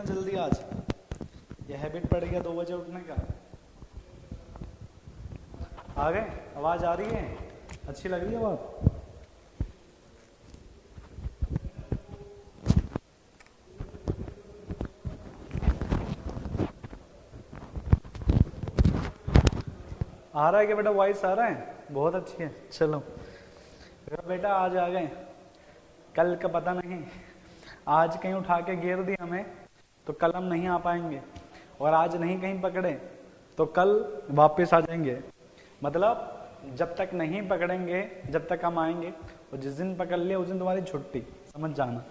जल्दी आज? ये हैबिट पड़ गया 2 बजे उठने का। आ गए? आवाज आ रही है? अच्छी लग रही है आवाज? आ रहा है कि बेटा? वॉइस आ रहा है? बहुत अच्छी है। चलो बेटा आज आ गए, कल का पता नहीं, आज कहीं उठा के गिर दी हमें तो कल हम नहीं आ पाएंगे, और आज नहीं कहीं पकड़े तो कल वापस आ जाएंगे। मतलब जब तक नहीं पकड़ेंगे जब तक हम आएंगे, और जिस दिन पकड़ लिया उस दिन तुम्हारी छुट्टी, समझ जाना।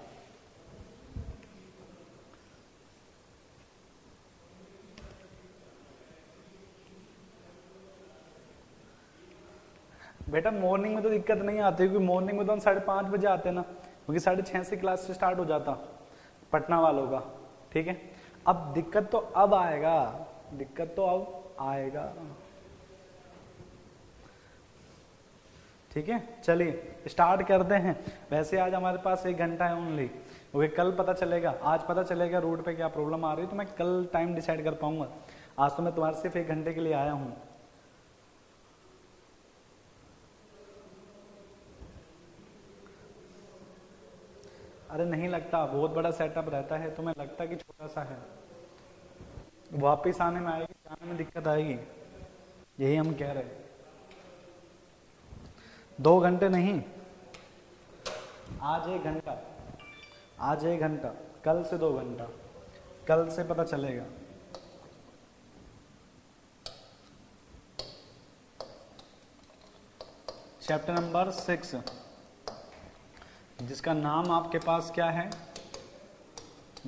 बेटा मॉर्निंग में तो दिक्कत नहीं आती, क्योंकि मॉर्निंग में तो हम 5:30 बजे आते हैं ना, क्योंकि 6:30 से क्लास से स्टार्ट हो जाता पटना वालों का। ठीक है, अब दिक्कत तो अब आएगा, दिक्कत तो अब आएगा। ठीक है, चलिए स्टार्ट करते हैं। वैसे आज हमारे पास 1 घंटा है ओनली, क्योंकि कल पता चलेगा, आज पता चलेगा रोड पे क्या प्रॉब्लम आ रही है, तो मैं कल टाइम डिसाइड कर पाऊंगा। आज तो मैं तुम्हारे सिर्फ 1 घंटे के लिए आया हूँ। अरे नहीं लगता, बहुत बड़ा सेटअप रहता है, तुम्हें लगता कि छोटा सा है। वापिस आने में आएगी, जाने में दिक्कत आएगी, यही हम कह रहे हैं। 2 घंटे नहीं, आज 1 घंटा, आज 1 घंटा, कल से 2 घंटा, कल से पता चलेगा। चैप्टर नंबर 6, जिसका नाम आपके पास क्या है?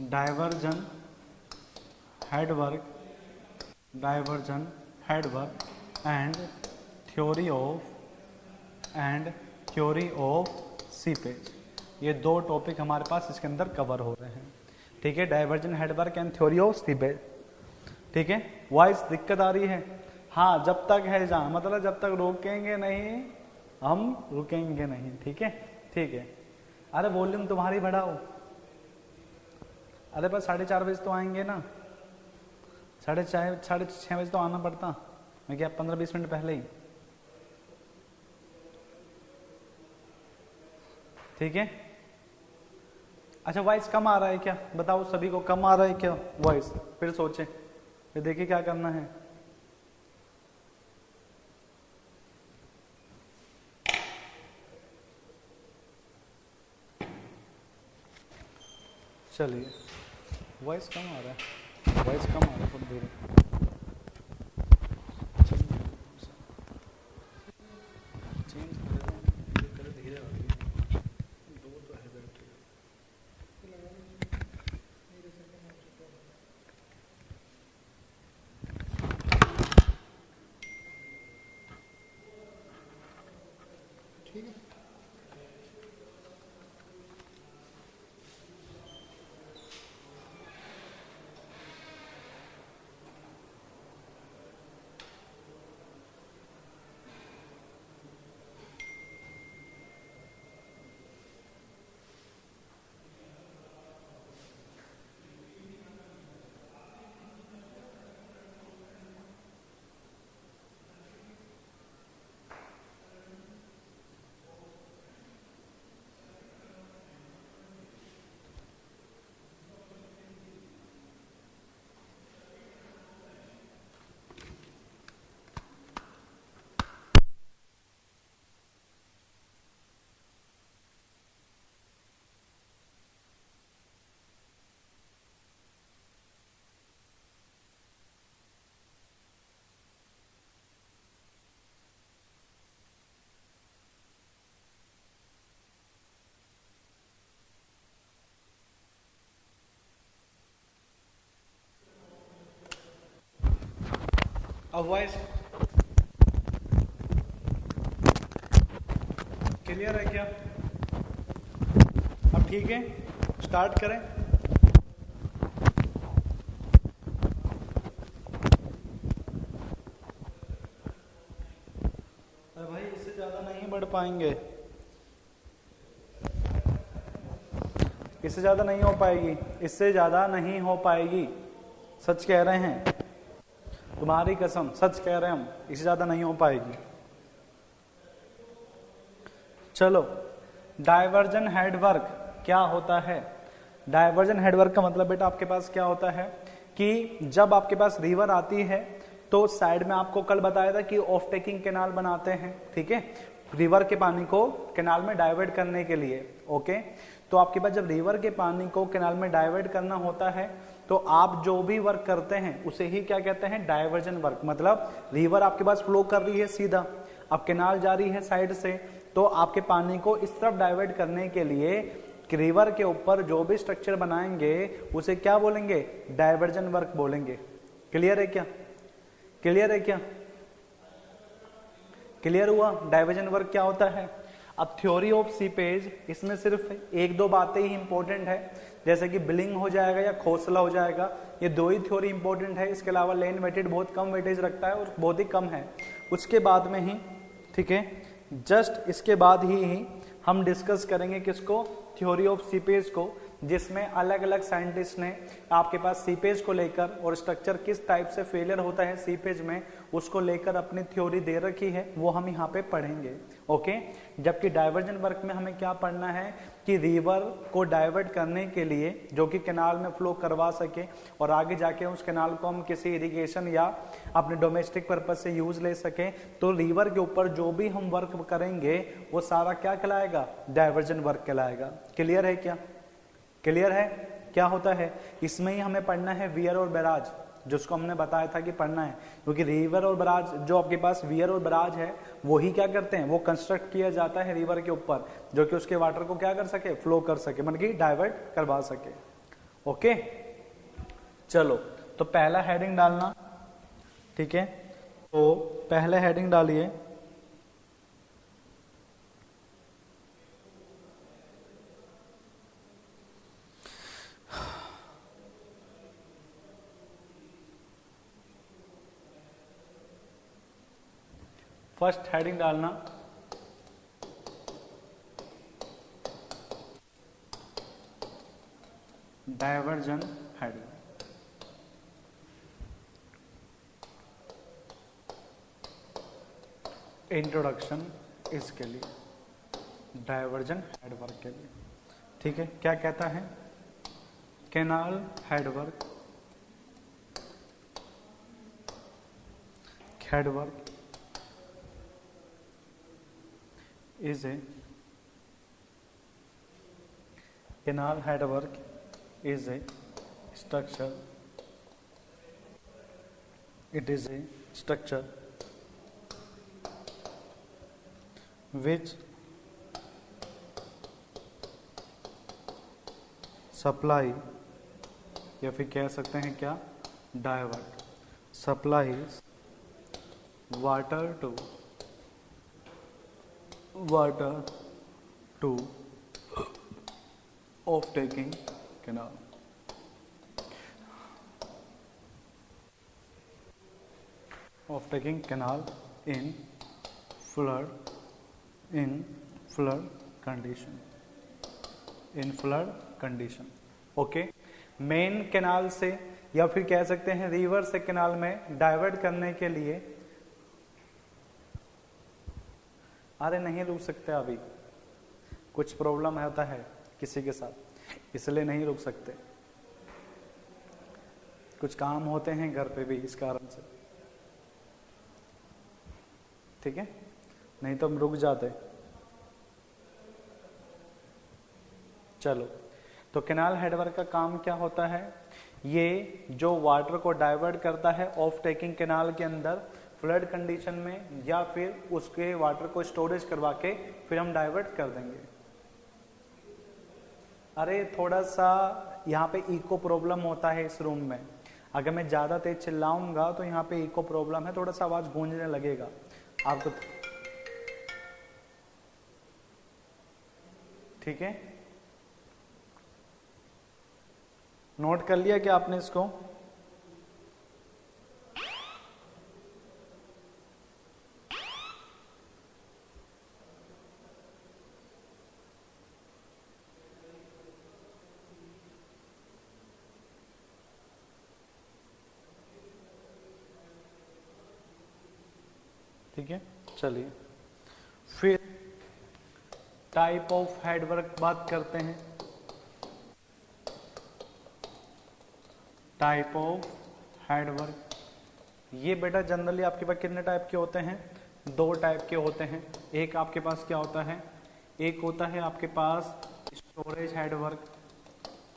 Diversion headwork, diversion headwork and theory of seepage. ये 2 टॉपिक हमारे पास इसके अंदर कवर हो रहे हैं। ठीक है, diversion headwork and theory of seepage. ठीक है, वॉइस दिक्कत आ रही है? हाँ, जब तक है जहाँ, मतलब जब तक रोकेंगे नहीं हम रुकेंगे नहीं। ठीक है, ठीक है। अरे वॉल्यूम तुम्हारी बढ़ाओ। अरे बस 4:30 बजे तो आएंगे ना, 6:30 बजे तो आना पड़ता, मैं क्या 15-20 मिनट पहले ही। ठीक है, अच्छा वॉइस कम आ रहा है क्या? बताओ सभी को कम आ रहा है क्या वॉइस? फिर सोचे, फिर देखिए क्या करना है। चलिए, वॉइस कम आ रहा है, वॉइस कम आ रहा है थोड़ी देर। ठीक है, अब वॉइस क्लियर है क्या? अब ठीक है, स्टार्ट करें। अरे भाई इससे ज्यादा नहीं बढ़ पाएंगे, इससे ज्यादा नहीं हो पाएगी, इससे ज्यादा नहीं हो पाएगी, सच कह रहे हैं, तुम्हारी कसम सच कह रहे हैं हम, इससे ज्यादा नहीं हो पाएगी। चलो, डायवर्जन हेडवर्क क्या होता है? डायवर्जन हेडवर्क का मतलब बेटा आपके पास क्या होता है कि जब आपके पास रिवर आती है तो साइड में आपको कल बताया था कि ऑफ टेकिंग कैनाल बनाते हैं, ठीक है, रिवर के पानी को कैनाल में डाइवर्ट करने के लिए। ओके, तो आपके पास जब रिवर के पानी को कैनाल में डाइवर्ट करना होता है तो आप जो भी वर्क करते हैं उसे ही क्या कहते हैं? Diversion work. मतलब रिवर आपके पास फ्लो कर रही है सीधा, अब कैनाल जा रही है साइड से, तो आपके पानी को इस तरफ डाइवर्ट करने के लिए रिवर के ऊपर जो भी स्ट्रक्चर बनाएंगे उसे क्या बोलेंगे? डायवर्जन वर्क बोलेंगे। क्लियर है क्या? क्लियर है क्या? क्लियर हुआ डायवर्जन वर्क क्या होता है? अब थ्योरी ऑफ सीपेज, इसमें सिर्फ एक दो बातें ही इंपॉर्टेंट है, जैसे कि बिलिंग हो जाएगा या खोसला हो जाएगा, ये दो ही थ्योरी इंपॉर्टेंट है। इसके अलावा लेन वेटेड बहुत कम वेटेज रखता है और बहुत ही कम है। उसके बाद में ही, ठीक है, जस्ट इसके बाद ही हम डिस्कस करेंगे किसको? थ्योरी ऑफ सीपेज को, जिसमें अलग अलग साइंटिस्ट ने आपके पास सीपेज को लेकर और स्ट्रक्चर किस टाइप से फेलियर होता है सीपेज में उसको लेकर अपनी थ्योरी दे रखी है, वो हम यहाँ पे पढ़ेंगे। ओके, जबकि डाइवर्जन वर्क में हमें क्या पढ़ना है कि रिवर को डाइवर्ट करने के लिए जो कि कैनाल में फ्लो करवा सके और आगे जाके उस कैनाल को हम किसी इरिगेशन या अपने डोमेस्टिक पर्पज से यूज ले सके, तो रिवर के ऊपर जो भी हम वर्क करेंगे वो सारा क्या कहलाएगा? डाइवर्जन वर्क कहलाएगा। क्लियर है क्या? क्लियर है क्या होता है? इसमें ही हमें पढ़ना है वियर और बैराज, जिसको हमने बताया था कि पढ़ना है, क्योंकि रिवर और बराज जो आपके पास वियर और बराज है वो ही क्या करते हैं? वो कंस्ट्रक्ट किया जाता है रिवर के ऊपर, जो कि उसके वाटर को क्या कर सके? फ्लो कर सके, मतलब कि डाइवर्ट करवा सके। ओके, चलो, तो पहला हेडिंग डालना, ठीक है, तो पहले हेडिंग डालिए फर्स्ट हेडिंग डालना डायवर्जन हेडिंग। इंट्रोडक्शन इसके लिए, डायवर्जन हेडवर्क के लिए, ठीक है। क्या कहता है? Canal headwork, headwork is a canal headwork is a structure, it is a structure which supply, या फिर कह सकते हैं क्या? Divert, supplies water to off taking canal, off taking canal in flood condition, in flood condition। Okay, main canal से या फिर कह सकते हैं रिवर से कैनाल में डाइवर्ट करने के लिए, अरे नहीं रुक सकते, अभी कुछ प्रॉब्लम होता है किसी के साथ, इसलिए नहीं रुक सकते, कुछ काम होते हैं घर पे भी इस कारण से, ठीक है, नहीं तो हम रुक जाते। चलो, तो कैनाल हेडवर्क का काम क्या होता है? ये जो वाटर को डाइवर्ट करता है ऑफ टेकिंग कैनाल के अंदर फ्लड कंडीशन में, या फिर उसके वाटर को स्टोरेज करवा के फिर हम डाइवर्ट कर देंगे। अरे थोड़ा सा यहाँ पे इको प्रॉब्लम होता है इस रूम में, अगर मैं ज्यादा तेज चिल्लाऊंगा तो यहाँ पे इको प्रॉब्लम है, थोड़ा सा आवाज गूंजने लगेगा आपको, ठीक है। नोट कर लिया क्या आपने इसको? ठीक है, चलिए फिर टाइप ऑफ हेडवर्क बात करते हैं। टाइप ऑफ हेडवर्क, ये बेटा जनरली आपके पास कितने टाइप के होते हैं? 2 टाइप के होते हैं। एक आपके पास क्या होता है, एक होता है आपके पास स्टोरेज हेडवर्क।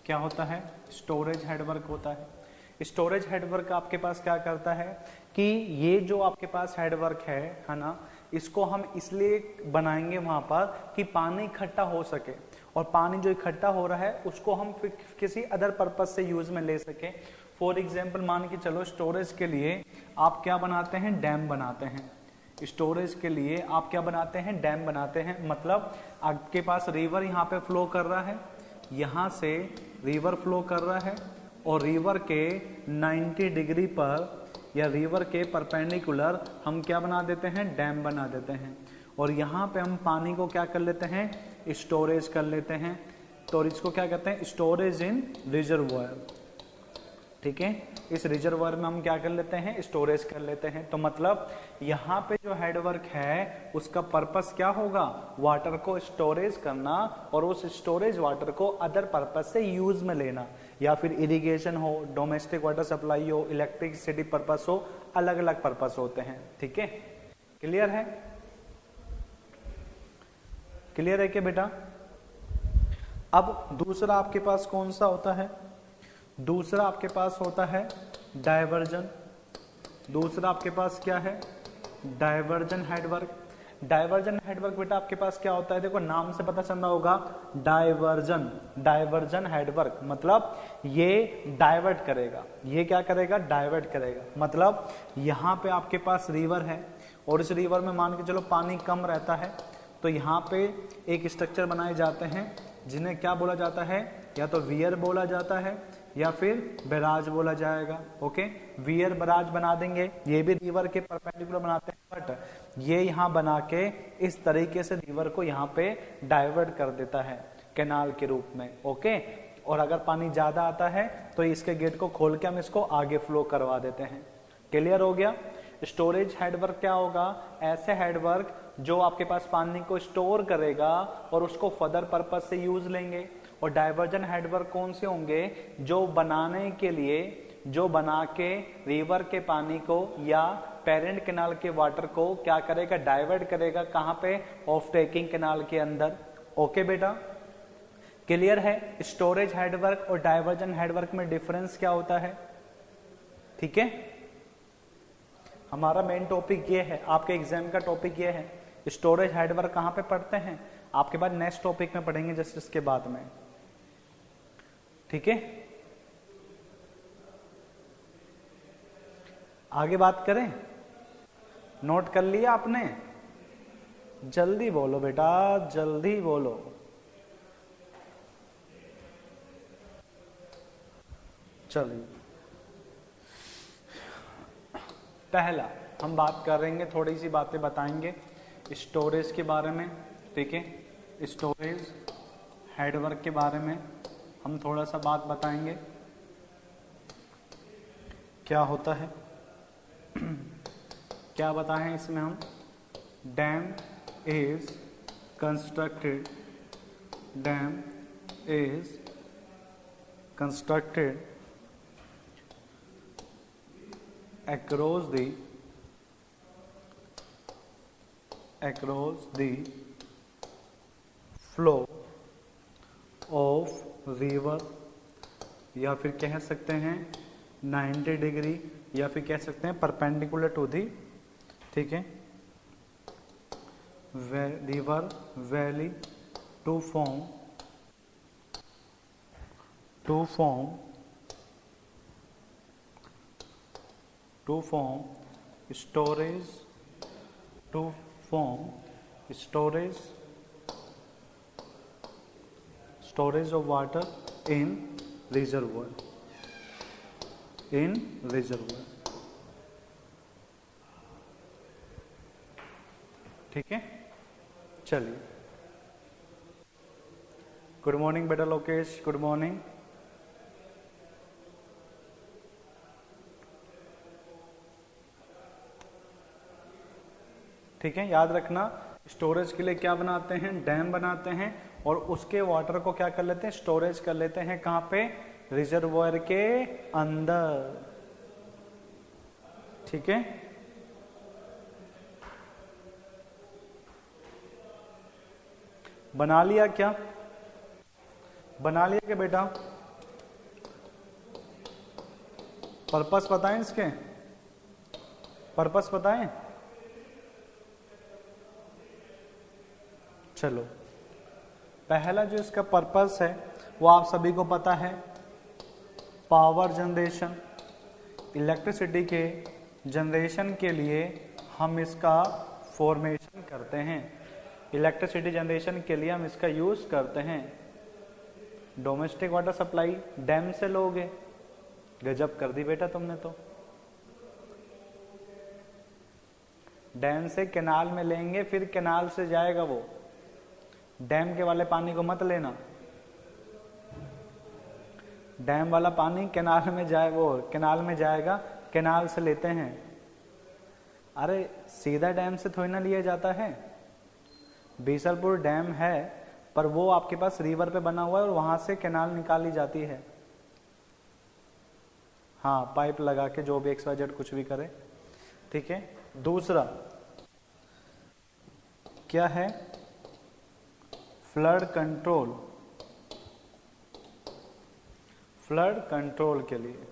क्या होता है? स्टोरेज हेडवर्क होता है। स्टोरेज हेडवर्क आपके पास क्या करता है कि ये जो आपके पास हेडवर्क है ना, इसको हम इसलिए बनाएंगे वहां पर कि पानी इकट्ठा हो सके, और पानी जो इकट्ठा हो रहा है उसको हम किसी अदर पर्पज से यूज में ले सके। फॉर एग्जाम्पल मान के चलो स्टोरेज के लिए आप क्या बनाते हैं? डैम बनाते हैं। स्टोरेज के लिए आप क्या बनाते हैं? डैम बनाते हैं। मतलब आपके पास रिवर यहाँ पे फ्लो कर रहा है, यहाँ से रिवर फ्लो कर रहा है, और रिवर के 90 डिग्री पर या रिवर के परपेंडिकुलर हम क्या बना देते हैं? डैम बना देते हैं। और यहाँ पे हम पानी को क्या कर लेते हैं? स्टोरेज कर लेते हैं। तो इसको क्या कहते हैं? स्टोरेज इन रिजर्वायर। ठीक है, इस रिजर्वायर में हम क्या कर लेते हैं? स्टोरेज कर लेते हैं। तो मतलब यहाँ पे जो हेडवर्क है उसका पर्पस क्या होगा? वाटर को स्टोरेज करना, और उस स्टोरेज वाटर को अदर पर्पस से यूज में लेना, या फिर इरिगेशन हो, डोमेस्टिक वाटर सप्लाई हो, इलेक्ट्रिसिटी पर्पस हो, अलग अलग पर्पस होते हैं। ठीक है, क्लियर है? क्लियर है क्या बेटा? अब दूसरा आपके पास कौन सा होता है? दूसरा आपके पास होता है डायवर्जन। दूसरा आपके पास क्या है? Diversion headwork. डायवर्जन हेडवर्क बेटा आपके पास क्या होता है? देखो नाम से पता चल रहा होगा, डायवर्जन। डायवर्जन हेडवर्क मतलब ये डाइवर्ट करेगा। ये क्या करेगा? डाइवर्ट करेगा। मतलब यहाँ पे आपके पास रिवर है, और इस रिवर में मान के चलो पानी कम रहता है, तो यहाँ पे एक स्ट्रक्चर बनाए जाते हैं जिन्हें क्या बोला जाता है? या तो वियर बोला जाता है या फिर बैराज बोला जाएगा। ओके, वियर बैराज बना देंगे, ये भी रिवर के परपेंडिकुलर बनाते हैं, बट ये यहाँ बना के इस तरीके से रिवर को यहाँ पे डाइवर्ट कर देता है कैनाल के रूप में। ओके, और अगर पानी ज्यादा आता है तो इसके गेट को खोल के हम इसको आगे फ्लो करवा देते हैं। क्लियर हो गया? स्टोरेज हेडवर्क क्या होगा? ऐसे हेडवर्क जो आपके पास पानी को स्टोर करेगा और उसको फर्दर पर्पज से यूज लेंगे। और डाइवर्जन हेडवर्क कौन से होंगे? जो बनाने के लिए, जो बना के रिवर के पानी को या पेरेंट कैनाल के वाटर को क्या करेगा? डाइवर्ट करेगा। कहां पे? ऑफ टेकिंग कैनाल के अंदर। ओके बेटा, क्लियर है? स्टोरेज हेडवर्क और डाइवर्जन हेडवर्क में डिफरेंस क्या होता है? ठीक है, हमारा मेन टॉपिक ये है, आपके एग्जाम का टॉपिक ये है। स्टोरेज हेडवर्क कहां पे पढ़ते हैं? आपके बाद नेक्स्ट टॉपिक में पढ़ेंगे जस्ट इसके बाद में। ठीक है, आगे बात करें? नोट कर लिया आपने? जल्दी बोलो बेटा, जल्दी बोलो। चलिए, पहला हम बात करेंगे, थोड़ी सी बातें बताएंगे स्टोरेज के बारे में। ठीक है, स्टोरेज हेडवर्क के बारे में हम थोड़ा सा बात बताएंगे क्या होता है। क्या बताएं इसमें हम? Dam is constructed, dam is constructed across the flow of river, या फिर कह सकते हैं 90 डिग्री, या फिर कह सकते हैं परपेंडिकुलर टू दी, ठीक है, river valley to form storage of water in reservoir, ठीक है। चलिए, गुड मॉर्निंग बेटा लोकेश, गुड मॉर्निंग। ठीक है, याद रखना, स्टोरेज के लिए क्या बनाते हैं, डैम बनाते हैं, और उसके वाटर को क्या कर लेते हैं, स्टोरेज कर लेते हैं, कहां पे, रिजर्वोयर के अंदर। ठीक है, बना लिया क्या, बना लिया क्या बेटा, पर्पस बताएं, इसके पर्पस बताएं। चलो, पहला जो इसका पर्पस है वो आप सभी को पता है, पावर जनरेशन, इलेक्ट्रिसिटी के जनरेशन के लिए हम इसका फॉर्मेशन करते हैं, इलेक्ट्रिसिटी जनरेशन के लिए हम इसका यूज करते हैं। डोमेस्टिक वाटर सप्लाई डैम से लोगे, गजब कर दी बेटा तुमने तो, डैम से कैनाल में लेंगे, फिर कैनाल से जाएगा वो, डैम के वाले पानी को मत लेना, डैम वाला पानी कैनाल में जाए, वो कैनाल में जाएगा, कैनाल से लेते हैं। अरे सीधा डैम से थोड़ी ना लिया जाता है, बीसलपुर डैम है पर वो आपके पास रिवर पे बना हुआ है और वहां से कैनाल निकाली जाती है। हाँ, पाइप लगा के जो भी XYZ कुछ भी करे, ठीक है। दूसरा क्या है, फ्लड कंट्रोल, फ्लड कंट्रोल के लिए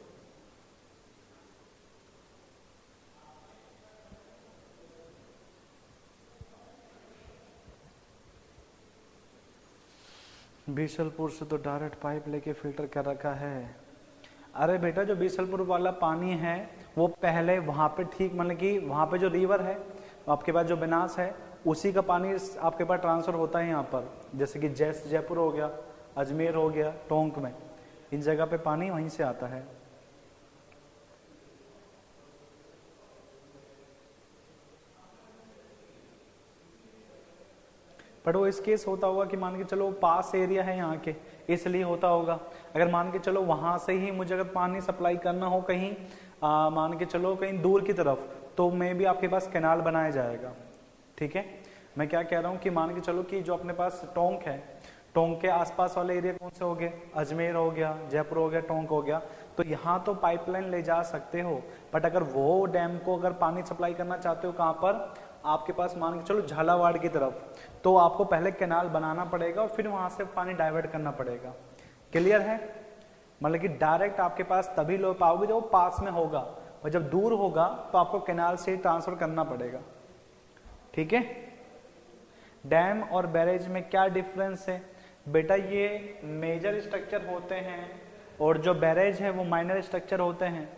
बीसलपुर से तो डायरेक्ट पाइप लेके फिल्टर कर रखा है। अरे बेटा, जो बीसलपुर वाला पानी है वो पहले वहां पे, ठीक मतलब कि वहां पे जो रिवर है आपके पास, जो बनास है, उसी का पानी आपके पास ट्रांसफर होता है यहाँ पर, जैसे कि जयपुर हो गया, अजमेर हो गया, टोंक में, इन जगह पे पानी वहीं से आता है। बट वो इस केस होता होगा कि मान के चलो पास एरिया है यहाँ के, इसलिए होता होगा। अगर मान के चलो वहां से ही मुझे अगर पानी सप्लाई करना हो कहीं, मान के चलो कहीं दूर की तरफ, तो मे भी आपके पास कैनाल बनाया जाएगा। ठीक है, मैं क्या कह रहा हूँ कि मान के चलो कि जो अपने पास टोंक है, टोंक के आसपास वाले एरिया कौन से हो गए, अजमेर हो गया, जयपुर हो गया, टोंक हो गया, तो यहाँ तो पाइपलाइन ले जा सकते हो। बट अगर वो डैम को अगर पानी सप्लाई करना चाहते हो कहाँ पर, आपके पास मान के चलो झालावाड़ की तरफ, तो आपको पहले कैनाल बनाना पड़ेगा और फिर वहां से पानी डाइवर्ट करना पड़ेगा। क्लियर है, मतलब कि डायरेक्ट आपके पास तभी लो पाओगे जब वो पास में होगा, और जब दूर होगा तो आपको कैनाल से ट्रांसफर करना पड़ेगा। ठीक है, डैम और बैरेज में क्या डिफरेंस है बेटा, ये मेजर स्ट्रक्चर होते हैं और जो बैरेज है वो माइनर स्ट्रक्चर होते हैं।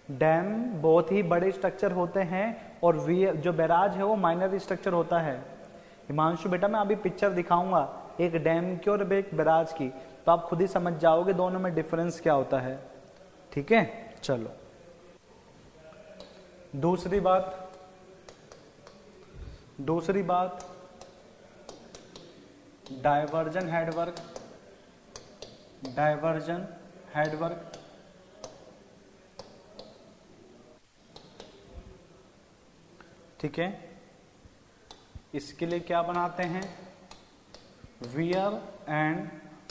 डैम बहुत ही बड़े स्ट्रक्चर होते हैं और जो बैराज है वो माइनर स्ट्रक्चर होता है। हिमांशु बेटा, मैं अभी पिक्चर दिखाऊंगा एक डैम की और एक बैराज की, तो आप खुद ही समझ जाओगे दोनों में डिफरेंस क्या होता है। ठीक है, चलो दूसरी बात डायवर्जन हेडवर्क, डायवर्जन हेडवर्क ठीक है, इसके लिए क्या बनाते हैं, weir and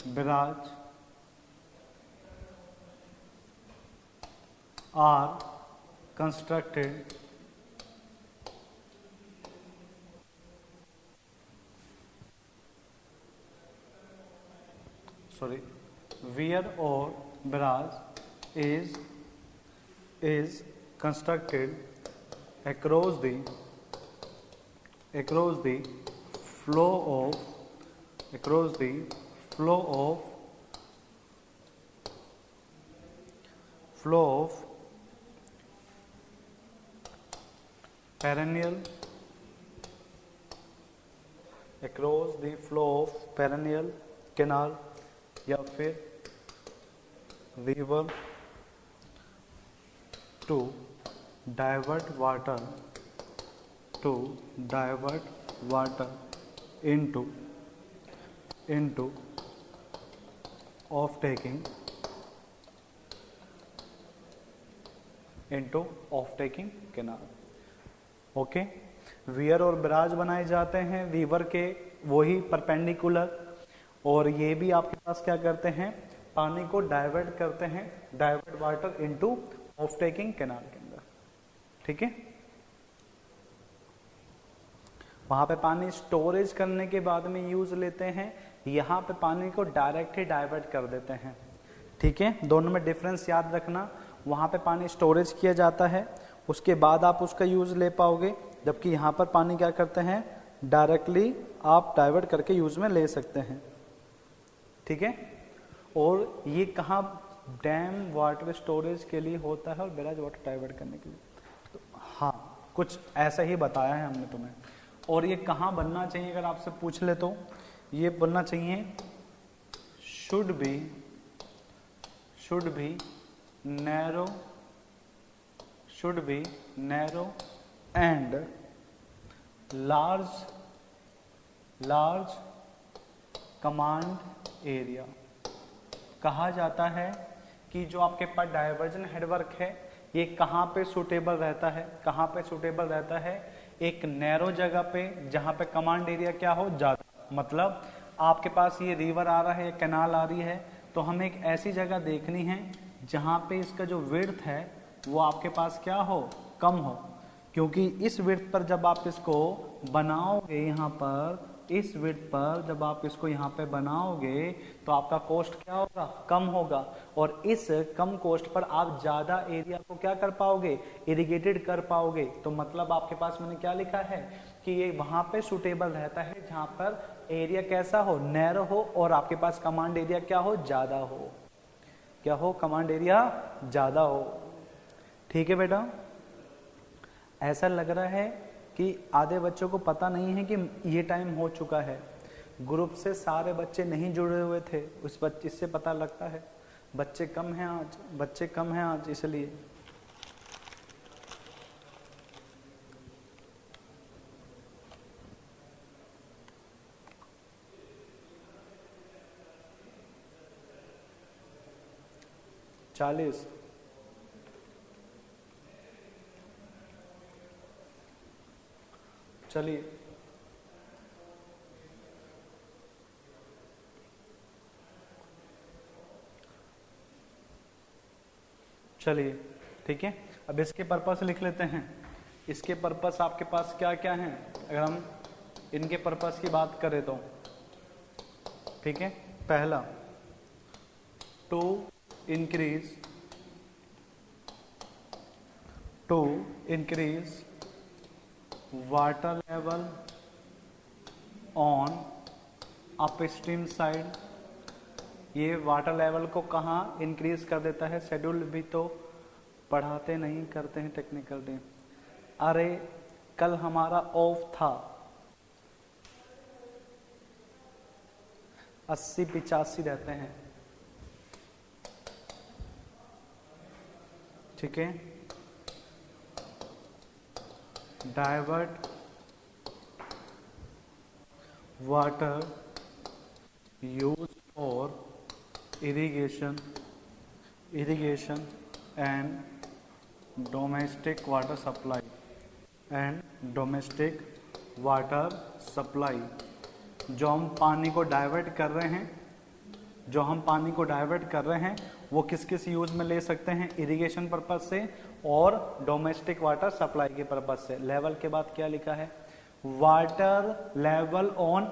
barrage are constructed weir or barrage is constructed across the flow of perennial across the flow of perennial canal या फिर river to divert water into off taking canal. Okay, weir और barrage बनाए जाते हैं river के वही perpendicular, और ये भी आपके पास क्या करते हैं, पानी को डाइवर्ट करते हैं, divert water into off taking canal के अंदर। ठीक है, वहां पे पानी स्टोरेज करने के बाद में यूज लेते हैं, यहाँ पे पानी को डायरेक्ट ही डाइवर्ट कर देते हैं। ठीक है, दोनों में डिफरेंस याद रखना, वहां पे पानी स्टोरेज किया जाता है, उसके बाद आप उसका यूज ले पाओगे, जबकि यहाँ पर पानी क्या करते हैं, डायरेक्टली आप डाइवर्ट करके यूज में ले सकते हैं। ठीक है, और ये कहाँ, डैम वाटर स्टोरेज के लिए होता है और बैराज वाटर डाइवर्ट करने के लिए। तो हाँ, कुछ ऐसा ही बताया है हमने तुम्हें। और ये कहाँ बनना चाहिए अगर आपसे पूछ ले तो ये बनना चाहिए should be narrow and large command area. कहा जाता है कि जो आपके पास डाइवर्जन हेडवर्क है ये कहाँ पे सूटेबल रहता है, कहाँ पे सूटेबल रहता है, एक नैरो जगह पे जहाँ पे कमांड एरिया क्या हो, ज्यादा। मतलब आपके पास ये रिवर आ रहा है, कैनाल आ रही है, तो हमें एक ऐसी जगह देखनी है जहाँ पे इसका जो विड्थ है वो आपके पास क्या हो, कम हो, क्योंकि इस विड्थ पर जब आप इसको बनाओगे, यहाँ पर इस विड्थ पर जब आप इसको यहाँ पे बनाओगे तो आपका कॉस्ट क्या होगा, कम होगा, और इस कम कॉस्ट पर आप ज्यादा एरिया को क्या कर पाओगे, इरिगेटेड कर पाओगे। तो मतलब आपके पास मैंने क्या लिखा है कि ये वहां पे सुटेबल रहता है जहां पर एरिया कैसा हो, नैरो हो, और आपके पास कमांड एरिया क्या हो, ज्यादा हो, क्या हो, कमांड एरिया ज्यादा हो। ठीक है बेटा, ऐसा लग रहा है कि आधे बच्चों को पता नहीं है कि ये टाइम हो चुका है, ग्रुप से सारे बच्चे नहीं जुड़े हुए थे, इससे पता लगता है बच्चे कम हैं आज, इसलिए। चालीस, चलिए ठीक है। अब इसके पर्पस लिख लेते हैं। इसके पर्पस आपके पास क्या क्या हैं, अगर हम इनके पर्पस की बात करें तो, ठीक है, पहला to increase water level on upstream side. ये वाटर लेवल को कहाँ इंक्रीज कर देता है, शेड्यूल भी तो पढ़ाते नहीं, करते हैं टेक्निकल डे। अरे कल हमारा ऑफ था, 80-85 रहते हैं, ठीक है। Divert water use for irrigation and domestic water supply जो हम पानी को डाइवर्ट कर रहे हैं, वो किस किस यूज में ले सकते हैं, इरिगेशन पर्पज से और डोमेस्टिक वाटर सप्लाई के पर्पज से। लेवल के बाद क्या लिखा है, water level on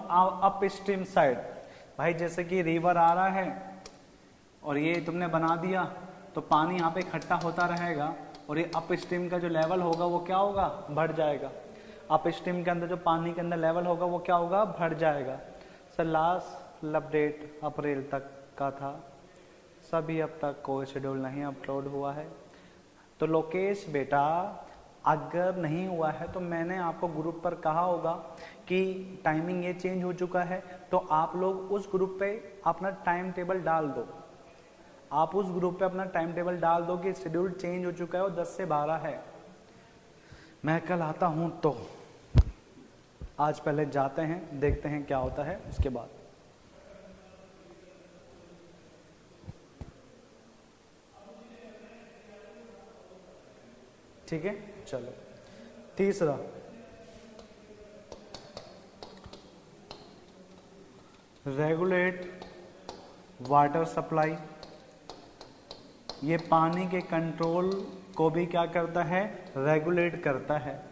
upstream side. भाई जैसे कि रिवर आ रहा है और ये तुमने बना दिया तो पानी यहाँ पे इकट्ठा होता रहेगा, और ये अप स्ट्रीम का जो लेवल होगा वो क्या होगा, बढ़ जाएगा। अप स्ट्रीम के अंदर जो पानी के अंदर लेवल होगा वो क्या होगा, बढ़ जाएगा। सर लास्ट अपडेट अप्रैल तक का था, सभी अब तक कोई शेड्यूल नहीं अपलोड हुआ है। तो लोकेश बेटा अगर नहीं हुआ है तो मैंने आपको ग्रुप पर कहा होगा कि टाइमिंग ये चेंज हो चुका है, तो आप लोग उस ग्रुप पे अपना टाइम टेबल डाल दो। आप उस ग्रुप पे अपना टाइम टेबल डाल दो कि शेड्यूल चेंज हो चुका है और 10 से 12 है। मैं कल आता हूं, तो आज पहले जाते हैं, देखते हैं क्या होता है उसके बाद। ठीक है, चलो तीसरा रेगुलेट वाटर सप्लाई, ये पानी के कंट्रोल को भी क्या करता है, रेगुलेट करता है।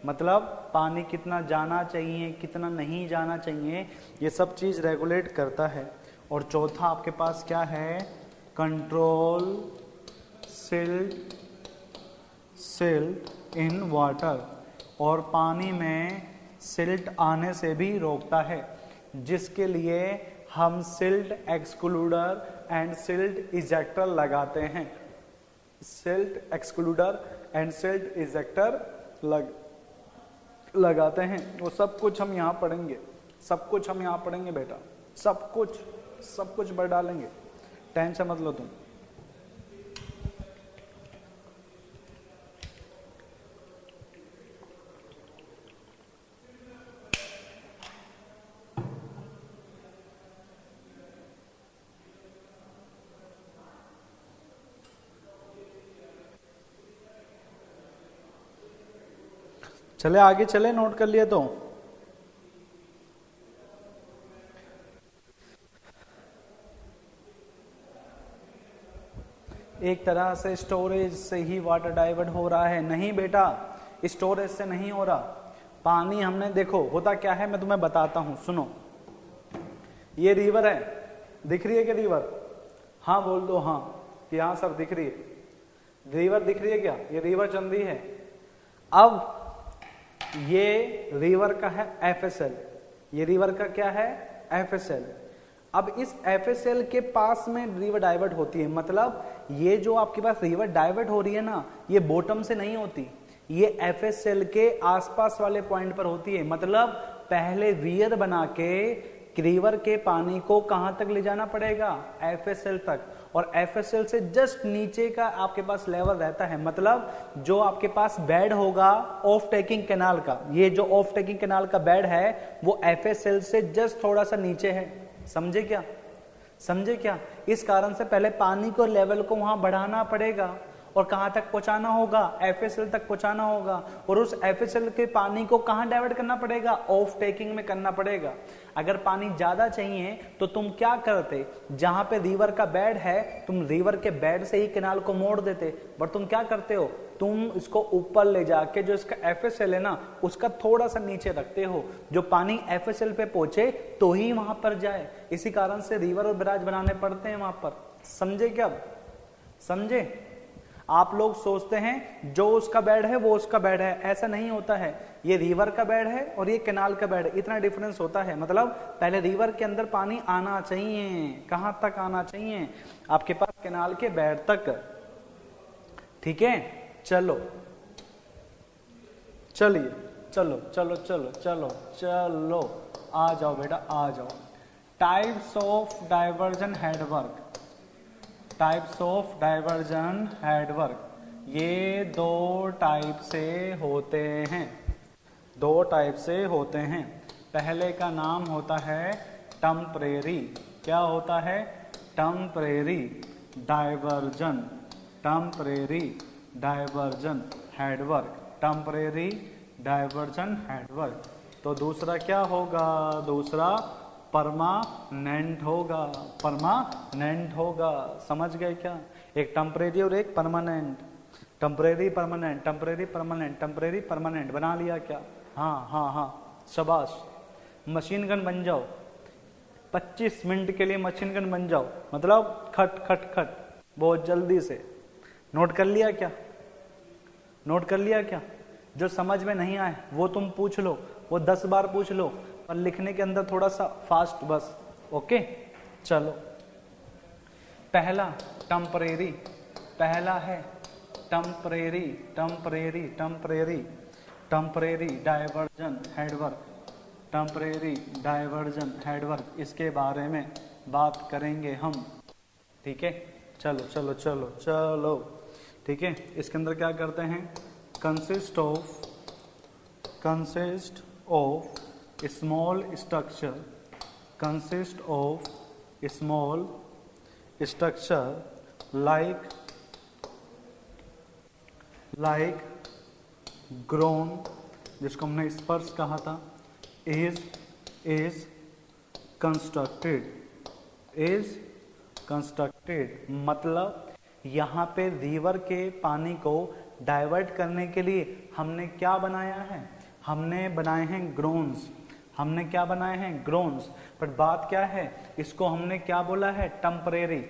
मतलब पानी कितना जाना चाहिए कितना नहीं जाना चाहिए ये सब चीज रेगुलेट करता है। और चौथा आपके पास क्या है, कंट्रोल सिल्ट इन वाटर, और पानी में सिल्ट आने से भी रोकता है, जिसके लिए हम silt excluder and silt ejector लगाते हैं। Silt excluder and silt ejector लगाते हैं। वो सब कुछ हम यहाँ पढ़ेंगे, सब कुछ हम यहाँ पढ़ेंगे बेटा, सब कुछ बढ़ डालेंगे, टेंशन मत लो तुम। चले आगे चले, नोट कर लिया तो। एक तरह से स्टोरेज से ही वाटर डाइवर्ट हो रहा है, नहीं बेटा, स्टोरेज से नहीं हो रहा। पानी हमने देखो होता क्या है, मैं तुम्हें बताता हूं, सुनो। ये रिवर है, दिख रही है क्या रिवर? हाँ बोल दो हाँ, कि हाँ सर दिख रही है। रिवर दिख रही है क्या? ये रिवर चल रही है। अब ये रिवर का है FSL, ये रिवर का क्या है, FSL। अब इस FSL के पास में रिवर डाइवर्ट होती है, मतलब ये जो आपके पास रिवर डाइवर्ट हो रही है ना, ये बॉटम से नहीं होती, ये FSL के आसपास वाले पॉइंट पर होती है। मतलब पहले वियर बना के रिवर के पानी को कहां तक ले जाना पड़ेगा, FSL तक, और FSL से जस्ट नीचे का आपके पास लेवल रहता है। मतलब जो आपके पास बेड होगा ऑफ टेकिंग कैनाल का, ये जो ऑफ टेकिंग कैनाल का बेड है वो FSL से जस्ट थोड़ा सा नीचे है। समझे क्या? समझे क्या? इस कारण से पहले पानी को लेवल को वहां बढ़ाना पड़ेगा, और कहां तक पहुंचाना होगा, FSL तक पहुंचाना होगा। और उस FSL के पानी को कहां डाइवर्ट करना पड़ेगा, ऑफ टेकिंग में करना पड़ेगा। अगर पानी ज्यादा चाहिए तो तुम क्या करते, जहां पे रिवर का बेड है तुम रिवर के बेड से ही कैनाल को मोड़ देते, बट तुम क्या करते हो, तुम इसको ऊपर ले जाके जो इसका FSL है ना उसका थोड़ा सा नीचे रखते हो, जो पानी FSL पे पहुंचे तो ही वहां पर जाए। इसी कारण से रिवर और बैराज बनाने पड़ते हैं वहां पर। समझे क्या? समझे? आप लोग सोचते हैं जो उसका बेड है वो उसका बेड है, ऐसा नहीं होता है। ये रिवर का बेड है और ये कैनाल का बेड है, इतना डिफरेंस होता है। मतलब पहले रिवर के अंदर पानी आना चाहिए, कहां तक आना चाहिए, आपके पास कैनाल के बेड तक। ठीक है, चलो चलिए, चलो चलो चलो चलो चलो, आ जाओ बेटा आ जाओ। Types of diversion headwork, types of diversion headwork, ये दो टाइप से होते हैं, दो टाइप से होते हैं। पहले का नाम होता है टेम्परेरी, क्या होता है, temporary diversion, temporary diversion headwork, temporary diversion headwork. तो दूसरा क्या होगा, दूसरा परमानेंट होगा, परमानेंट होगा। समझ गए क्या? एक टेम्परेरी और एक permanent, temporary permanent, temporary permanent, temporary permanent बना लिया क्या? हाँ हाँ हाँ, शाबाश, मशीन गन बन जाओ, 25 मिनट के लिए मशीन गन बन जाओ, मतलब खट खट खट बहुत जल्दी से। नोट कर लिया क्या? नोट कर लिया क्या? जो समझ में नहीं आए वो तुम पूछ लो, वो 10 बार पूछ लो, पर लिखने के अंदर थोड़ा सा फास्ट बस। ओके, चलो। पहला टेम्परेरी, पहला है temporary, temporary temporary temporary diversion headwork, temporary diversion headwork, इसके बारे में बात करेंगे हम। ठीक है, चलो चलो चलो चलो। ठीक है, इसके अंदर क्या करते हैं, consist of small structure, consist of small structure like grown, जिसको हमने स्पर्श कहा था, इज कंस्ट्रक्टेड मतलब यहाँ पे रिवर के पानी को डाइवर्ट करने के लिए हमने क्या बनाया है, हमने बनाए हैं ग्रोन्स, हमने क्या बनाए हैं ग्रोन्स। पर बात क्या है, इसको हमने क्या बोला है, टेम्परेरी।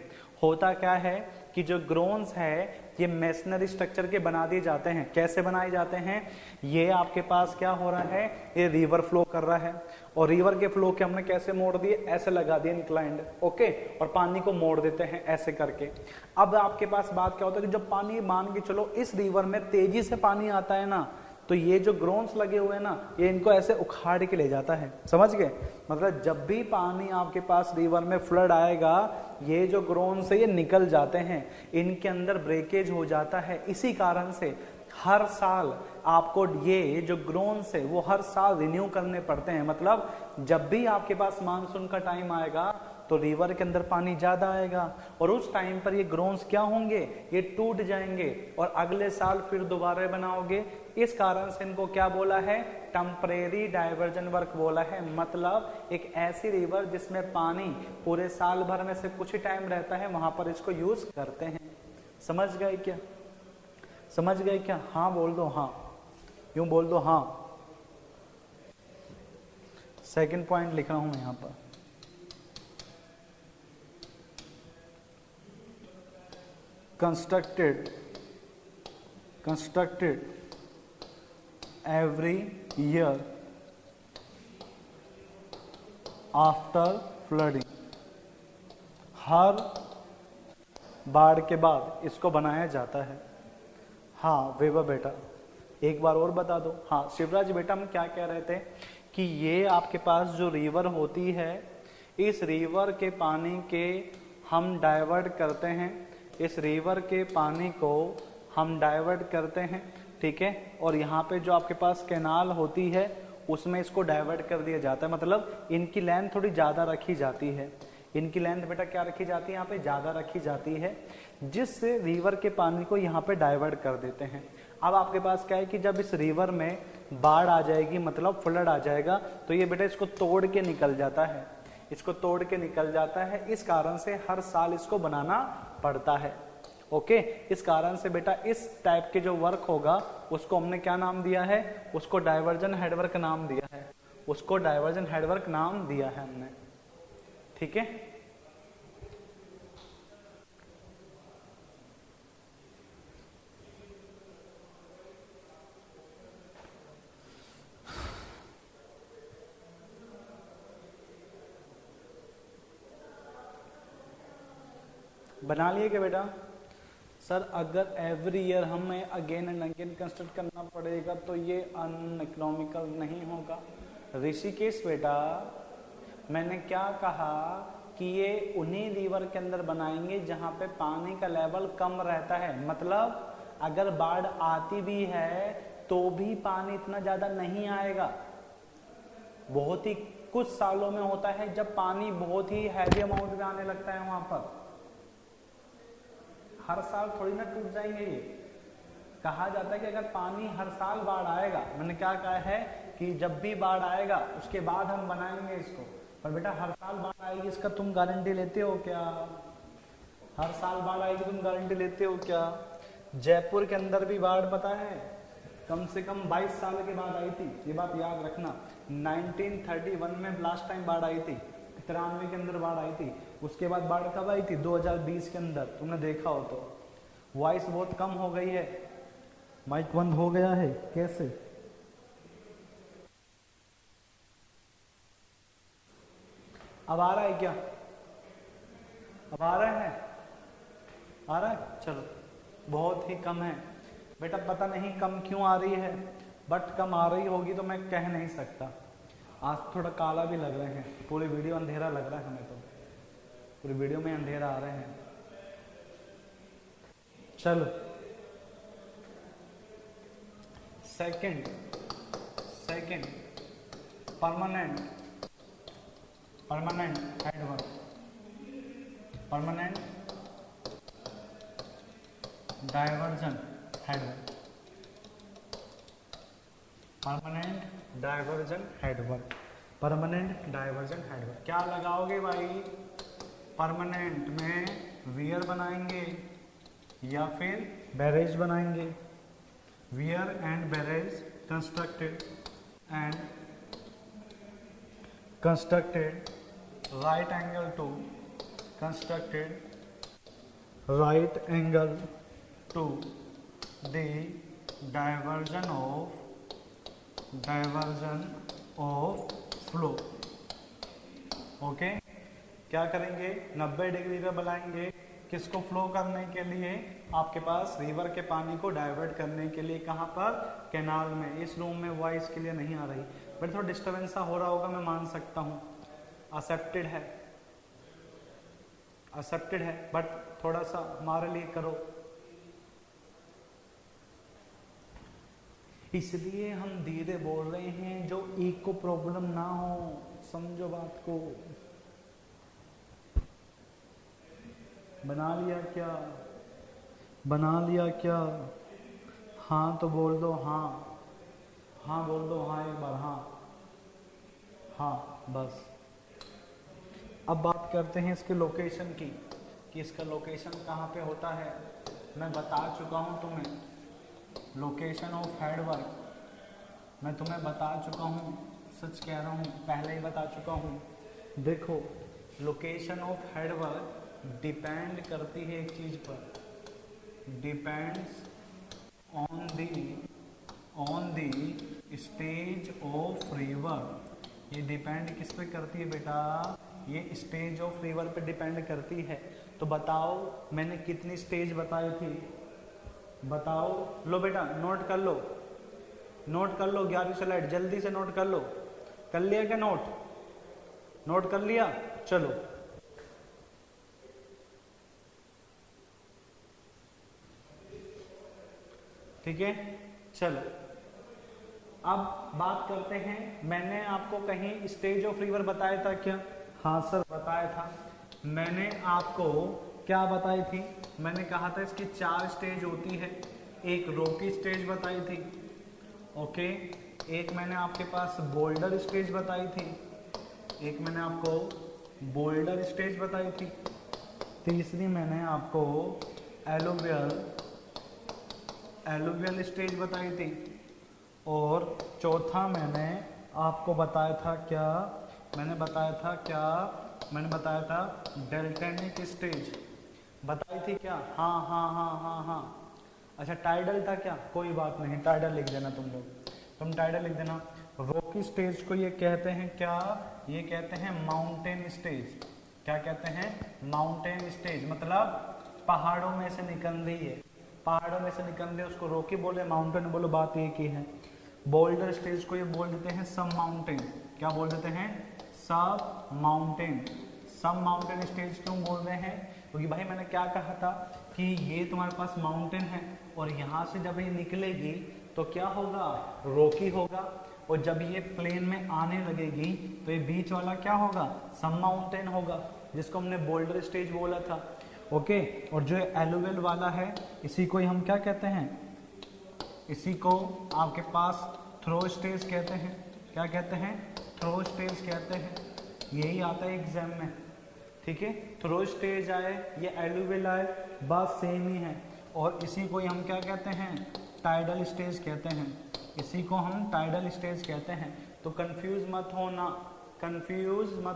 होता क्या है कि जो ग्रोन्स है ये मेसनरी स्ट्रक्चर के बना दिए जाते हैं। कैसे बनाए जाते हैं, ये आपके पास क्या हो रहा है, ये रिवर फ्लो कर रहा है और रिवर के फ्लो के हमने कैसे मोड़ दिए, ऐसे लगा दिए इंक्लाइंड, ओके, और पानी को मोड़ देते हैं ऐसे करके। अब आपके पास बात क्या होता है कि जब पानी मान के चलो इस रिवर में तेजी से पानी आता है ना, तो ये जो ग्रोन्स लगे हुए हैं ना, ये इनको ऐसे उखाड़ के ले जाता है, समझ गए। मतलब जब भी पानी आपके पास रिवर में फ्लड आएगा, ये जो ग्रोन्स है ये निकल जाते हैं, इनके अंदर ब्रेकेज हो जाता है। इसी कारण से हर साल आपको ये जो ग्रोन्स है वो हर साल रिन्यू करने पड़ते हैं। मतलब जब भी आपके पास मानसून का टाइम आएगा तो रिवर के अंदर पानी ज्यादा आएगा और उस टाइम पर ये ग्रोन्स क्या होंगे, ये टूट जाएंगे और अगले साल फिर दोबारा बनाओगे। इस कारण से इनको क्या बोला है, टेम्परेरी डाइवर्जन वर्क बोला है। मतलब एक ऐसी रिवर जिसमें पानी पूरे साल भर में से कुछ ही टाइम रहता है, वहां पर इसको यूज करते हैं। समझ गए क्या, समझ गए क्या, हाँ बोल दो, हाँ यूं बोल दो, हाँ। सेकंड पॉइंट लिख रहा हूं यहां पर, constructed every year after flooding। हर बाढ़ के बाद इसको बनाया जाता है। हाँ वैभव बेटा एक बार और बता दो। हाँ शिवराज बेटा हम क्या कह रहे थे कि ये आपके पास जो रिवर होती है, इस रिवर के पानी के हम डाइवर्ट करते हैं, इस रिवर के पानी को हम डाइवर्ट करते हैं, ठीक है। और यहाँ पे जो आपके पास कैनाल होती है उसमें इसको डाइवर्ट कर दिया जाता है। मतलब इनकी लेंथ थोड़ी ज़्यादा रखी जाती है, इनकी लेंथ बेटा क्या रखी जाती है, यहाँ पे ज़्यादा रखी जाती है, जिससे रिवर के पानी को यहाँ पे डाइवर्ट कर देते हैं। अब आपके पास क्या है कि जब इस रिवर में बाढ़ आ जाएगी, मतलब फ्लड आ जाएगा, तो ये बेटा इसको तोड़ के निकल जाता है, इसको तोड़ के निकल जाता है। इस कारण से हर साल इसको बनाना पड़ता है, ओके। इस कारण से बेटा इस टाइप के जो वर्क होगा उसको हमने क्या नाम दिया है, उसको डाइवर्जन हेडवर्क नाम दिया है, उसको डाइवर्जन हेडवर्क नाम दिया है हमने, ठीक है। बना लिए क्या बेटा? सर अगर एवरी ईयर हमें अगेन एंड अगेन कंस्ट्रक्ट करना पड़ेगा तो ये अनइकोनॉमिकल नहीं होगा। ऋषिकेश बेटा मैंने क्या कहा कि ये उन्हीं रिवर के अंदर बनाएंगे जहां पे पानी का लेवल कम रहता है। मतलब अगर बाढ़ आती भी है तो भी पानी इतना ज्यादा नहीं आएगा। बहुत ही कुछ सालों में होता है जब पानी बहुत ही हैवी अमाउंट में आने लगता है वहां पर। हर साल थोड़ी ना टूट जाएंगे ये। कहा जाता है कि अगर पानी हर साल बाढ़ आएगा, मैंने क्या कहा है कि जब भी बाढ़ आएगा उसके बाद हम बनाएंगे इसको। पर बेटा हर साल बाढ़ आएगी इसका तुम गारंटी लेते हो क्या? हर साल बाढ़ आएगी तुम गारंटी लेते हो क्या? जयपुर के अंदर भी बाढ़ पता है कम से कम 22 साल के बाद आई थी, ये बात याद रखना। 1931 में लास्ट टाइम बाढ़ आई थी, 93 के अंदर बाढ़ आई थी। उसके बाद बाढ़ कब आई थी? 2020 के अंदर। तुमने देखा हो तो। वॉइस बहुत कम हो गई है, माइक बंद हो गया है, कैसे? अब आ रहा है क्या? अब आ रहा है? आ रहा है? चलो बहुत ही कम है बेटा, पता नहीं कम क्यों आ रही है, बट कम आ रही होगी तो मैं कह नहीं सकता। आज थोड़ा काला भी लग रहे हैं, पूरी वीडियो अंधेरा लग रहा है हमें तो, पूरी वीडियो में अंधेरा आ रहे हैं। चलो second permanent headwork, permanent diversion headwork, permanent diversion headwork. Permanent diversion head work. क्या लगाओगे भाई, परमानेंट में वियर बनाएंगे या फिर बैरेज बनाएंगे। Wear and barrage constructed right angle to constructed right angle to the diversion of flow। Okay, क्या करेंगे, 90 डिग्री पे बनाएंगे, किसको फ्लो करने के लिए, आपके पास रिवर के पानी को डाइवर्ट करने के लिए। कहाँ पर, कैनाल में। इस रूम में वॉइस के लिए नहीं आ रही, बट थोड़ा डिस्टर्बेंस हो रहा होगा, मैं मान सकता हूँ। एक्सेप्टेड है, बट थोड़ा सा हमारे लिए करो। इसलिए हम धीरे बोल रहे हैं, जो एक को प्रॉब्लम ना हो, समझो बात को। बना लिया क्या? हाँ तो बोल दो, हाँ बोल दो, हाँ एक बार, हाँ बस। अब बात करते हैं इसके लोकेशन की, कि इसका लोकेशन कहाँ पे होता है। मैं बता चुका हूँ तुम्हें, लोकेशन ऑफ हेड वर्क मैं तुम्हें बता चुका हूँ, सच कह रहा हूँ, पहले ही बता चुका हूँ। देखो, location of head work depend करती है एक चीज़ पर, depends on the stage of river. ये डिपेंड किस पे करती है बेटा, ये स्टेज ऑफ रिवर पे डिपेंड करती है। तो बताओ मैंने कितनी स्टेज बताई थी, बताओ। लो बेटा नोट कर लो 11वीं स्लाइड, जल्दी से नोट कर लो। कर लिया क्या नोट कर लिया? चलो ठीक है, चलो अब बात करते हैं। मैंने आपको कहीं स्टेज ऑफ रिवर बताया था क्या? हाँ सर बताया था। मैंने आपको क्या बताई थी? मैंने कहा था इसकी 4 स्टेज होती है। एक रोकी स्टेज बताई थी, ओके। एक मैंने आपके पास बोल्डर स्टेज बताई थी, एक मैंने आपको बोल्डर स्टेज बताई थी, तीसरी मैंने आपको एलुवियल स्टेज बताई थी, और चौथा मैंने आपको बताया था क्या? मैंने बताया था डेल्टेनिक स्टेज बताई थी क्या? हाँ। अच्छा टाइडल था क्या? कोई बात नहीं, टाइडल लिख देना तुम टाइडल लिख देना। रॉकी स्टेज को ये कहते हैं क्या? ये कहते हैं माउंटेन स्टेज। क्या कहते हैं? माउंटेन स्टेज, मतलब पहाड़ों में से निकल रही है, उसको रॉकी बोले, माउंटेन बोलो, बात एक ही है। बोल्डर स्टेज को ये बोल देते हैं सब माउंटेन। क्या बोल देते हैं? सब माउंटेन स्टेज क्यों बोल रहे हैं? क्योंकि भाई मैंने क्या कहा था कि ये तुम्हारे पास माउंटेन है, और यहाँ से जब ये निकलेगी तो क्या होगा? रॉकी होगा, और जब ये प्लेन में आने लगेगी तो ये बीच वाला क्या होगा? सब माउंटेन होगा, जिसको हमने बोल्डर स्टेज बोला था, ओके। और जो एलुवियल वाला है, इसी को ही हम क्या कहते हैं? इसी को आपके पास थ्रो स्टेज कहते हैं। क्या कहते हैं? थ्रो स्टेज कहते हैं। यही आता है एग्जाम में, ठीक है। थ्रो स्टेज आए या एलुवियल आए, बात सेम ही है। और इसी को ही हम क्या कहते हैं? टाइडल स्टेज कहते हैं। इसी को हम टाइडल स्टेज कहते हैं। तो कंफ्यूज मत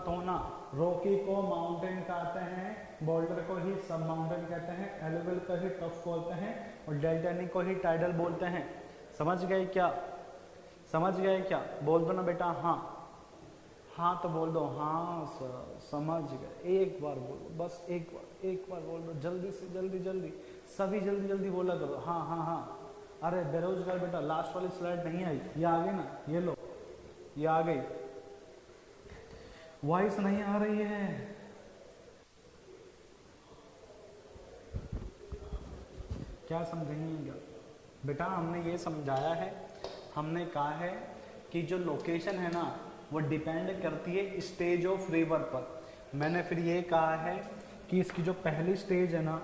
होना। रॉकी को माउंटेन कहते हैं, बोल्डर को ही सब माउंटेन कहते हैं, एलुवियल को ही टफ बोलते हैं, और डेल्टेनिक को ही टाइडल बोलते हैं। समझ गए क्या? बोल दो ना बेटा हाँ तो बोल दो, हाँ सर समझ गए। एक बार बोलो, बस एक बार बोल दो, जल्दी से जल्दी सभी जल्दी बोला करो। हाँ। अरे बेरोजगार बेटा, लास्ट वाली स्लाइड नहीं आई, ये आ गई ना, ये लो, ये आ गई। वॉइस नहीं आ रही है, क्या समझेंगे बेटा? हमने ये समझाया है, हमने कहा है कि जो लोकेशन है ना, वो डिपेंड करती है स्टेज ऑफ रिवर पर। मैंने फिर ये कहा है कि इसकी जो पहली स्टेज है ना,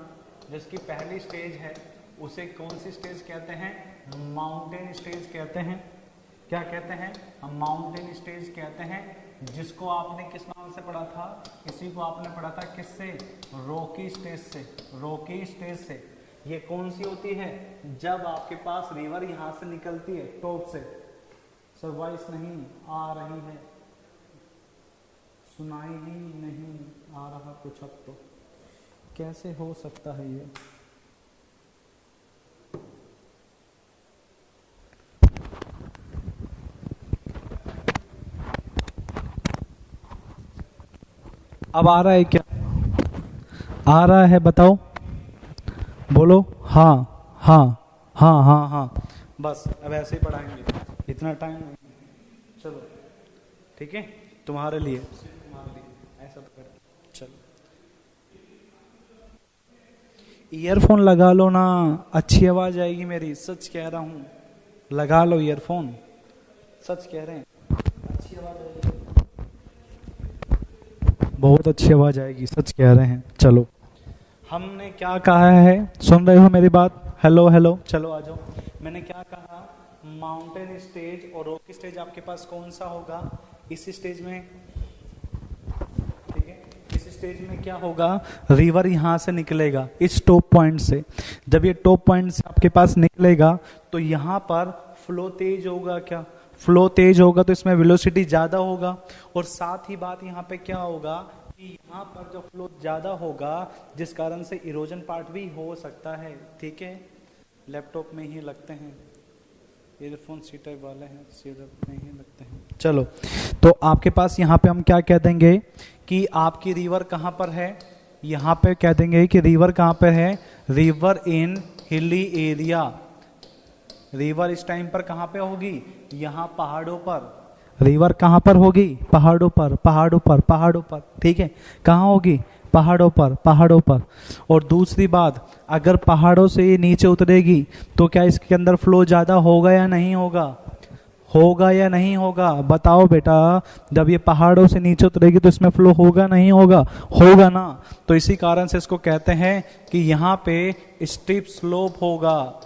जिसकी पहली स्टेज है, उसे कौन सी स्टेज कहते हैं? माउंटेन स्टेज कहते हैं। क्या कहते हैं? हम माउंटेन स्टेज कहते हैं, जिसको आपने किस नाम से पढ़ा था? इसी को आपने पढ़ा था किससे? रॉकी स्टेज से। रॉकी स्टेज से ये कौन सी होती है? जब आपके पास रिवर यहां से निकलती है टॉप से। सर वॉइस नहीं आ रही है, सुनाई ही नहीं आ रहा कुछ। अब तो कैसे हो सकता है ये? अब आ रहा है क्या? आ रहा है, बताओ, बोलो। हाँ हाँ हाँ हाँ हाँ, बस अब ऐसे ही पढ़ाएंगे, इतना टाइम नहीं। चलो ठीक है, तुम्हारे लिए ऐसा तो कर। चलो ईयरफोन लगा लो ना, अच्छी आवाज आएगी मेरी, सच कह रहा हूँ। लगा लो ईयरफोन, सच कह रहे हैं, अच्छी आवाज आएगी, बहुत अच्छी आवाज आएगी, सच कह रहे हैं। चलो हमने क्या कहा है, सुन रहे हो मेरी बात? हेलो हेलो, चलो आ जाओ। मैंने क्या कहा? माउंटेन स्टेज और रॉकी स्टेज आपके पास कौन सा होगा? इस स्टेज में, ठीक है, इस स्टेज में क्या होगा? रिवर यहां से निकलेगा इस टॉप पॉइंट से। जब ये टॉप पॉइंट से आपके पास निकलेगा तो यहां पर फ्लो तेज होगा। क्या फ्लो तेज होगा? तो इसमें वेलोसिटी ज्यादा होगा। और साथ ही बात यहाँ पे क्या होगा कि यहाँ पर जो फ्लो ज्यादा होगा, जिस कारण से इरोजन पार्ट भी हो सकता है। ठीक है, लैपटॉप में ही लगते हैं ईयरफोन, सी टाइप वाले हैं, सी टाइप में ही लगते हैं। चलो, तो आपके पास यहाँ पे हम क्या कह देंगे कि आपकी रिवर कहाँ पर है? यहाँ पे कह देंगे कि रिवर कहाँ पर है? River in hilly area. River इस टाइम पर कहाँ पे होगी? यहाँ पहाड़ों पर। रिवर कहाँ पर होगी? पहाड़ों पर, पहाड़ों पर, पहाड़ों पर। ठीक है, कहाँ होगी? पहाड़ों पर, पहाड़ों पर। और दूसरी बात, अगर पहाड़ों से ये नीचे उतरेगी तो क्या इसके अंदर फ्लो ज्यादा होगा या नहीं होगा? होगा या नहीं होगा? बताओ बेटा, जब ये पहाड़ों से नीचे उतरेगी तो इसमें फ्लो होगा नहीं होगा? होगा ना। तो इसी कारण से इसको कहते हैं कि यहाँ पे स्टीप स्लोप होगा,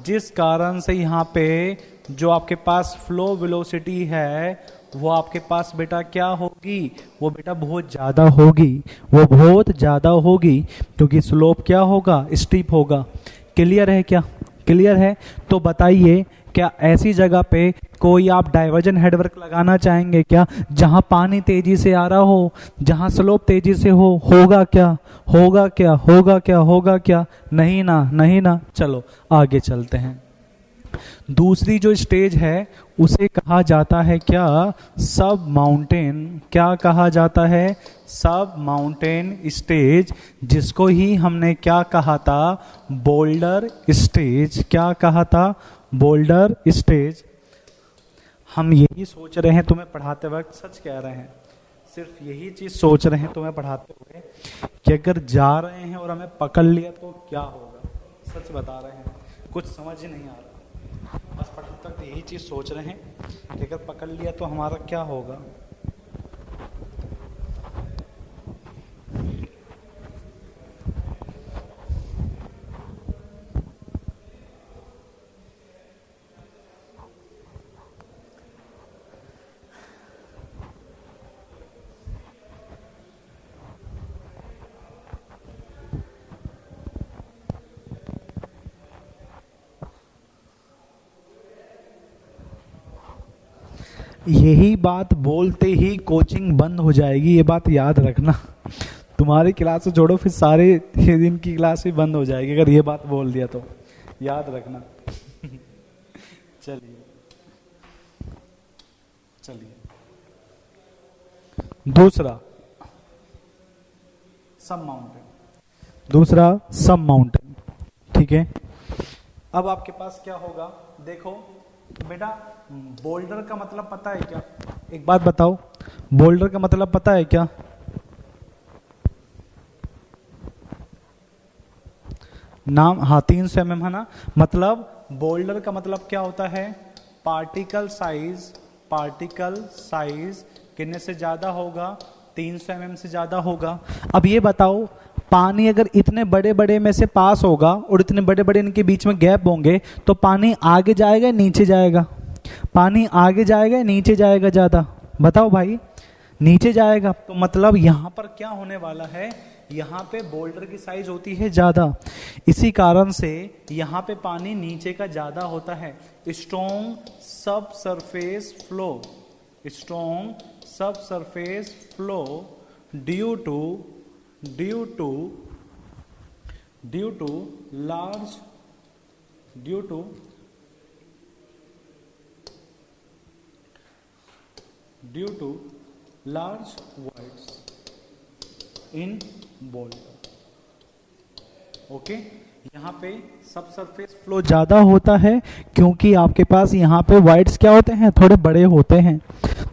जिस कारण से यहाँ पे जो आपके पास फ्लो वेलोसिटी है वो आपके पास बेटा क्या होगी? वो बेटा बहुत ज्यादा होगी, वो बहुत ज्यादा होगी, क्योंकि स्लोप क्या होगा? स्टीप होगा। क्लियर है क्या? क्लियर है? तो बताइए, क्या ऐसी जगह पे कोई आप डाइवर्जन हेडवर्क लगाना चाहेंगे क्या, जहां पानी तेजी से आ रहा हो, जहां स्लोप तेजी से हो? होगा क्या? होगा क्या? होगा क्या? होगा क्या? नहीं ना, नहीं ना। चलो आगे चलते हैं। दूसरी जो स्टेज है उसे कहा जाता है क्या? सब माउंटेन। क्या कहा जाता है? सब माउंटेन स्टेज, जिसको ही हमने क्या कहा था? Boulder stage. क्या कहा था? Boulder stage. हम यही सोच रहे हैं तुम्हें पढ़ाते वक्त, सच कह रहे हैं, सिर्फ यही चीज सोच रहे हैं तुम्हें पढ़ाते हुए कि अगर जा रहे हैं और हमें पकड़ लिया तो क्या होगा। सच बता रहे हैं, कुछ समझ ही नहीं आ रहा, बस पढ़ते वक्त यही चीज सोच रहे हैं कि अगर पकड़ लिया तो हमारा क्या होगा। यही बात बोलते ही कोचिंग बंद हो जाएगी, ये बात याद रखना। तुम्हारी क्लास छोड़ो, फिर सारे दिन की क्लास भी बंद हो जाएगी अगर ये बात बोल दिया तो, याद रखना। चलिए चलिए, दूसरा सब माउंटेन। दूसरा सब माउंटेन, ठीक है। अब आपके पास क्या होगा? देखो बेटा, बोल्डर का मतलब पता है क्या? एक बात बताओ, बोल्डर का मतलब पता है क्या? नाम, हाँ, 300 mm है ना। मतलब बोल्डर का मतलब क्या होता है? Particle size. पार्टिकल साइज कितने से ज्यादा होगा? 300 mm से ज्यादा होगा। अब ये बताओ, पानी अगर इतने बड़े बड़े में से पास होगा और इतने बड़े बड़े इनके बीच में गैप होंगे तो पानी आगे जाएगा नीचे जाएगा? पानी आगे जाएगा या नीचे जाएगा ज्यादा? बताओ भाई, नीचे जाएगा। तो मतलब यहां पर क्या होने वाला है, यहाँ पे बोल्डर की साइज होती है ज्यादा, इसी कारण से यहाँ पे पानी नीचे का ज्यादा होता है। Strong subsurface flow, strong subsurface flow due to large voids in boulder. Okay, यहाँ पे सब सरफेस फ्लो ज्यादा होता है क्योंकि आपके पास यहाँ पे वाइड्स क्या होते हैं, थोड़े बड़े होते हैं,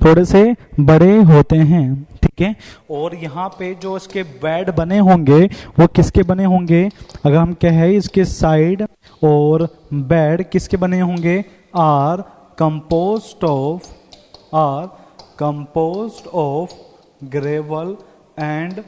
थोड़े से बड़े होते हैं, ठीक है। और यहाँ पे जो इसके बेड बने होंगे वो किसके बने होंगे, अगर हम कहें इसके साइड और बेड किसके बने होंगे, are composed of gravel and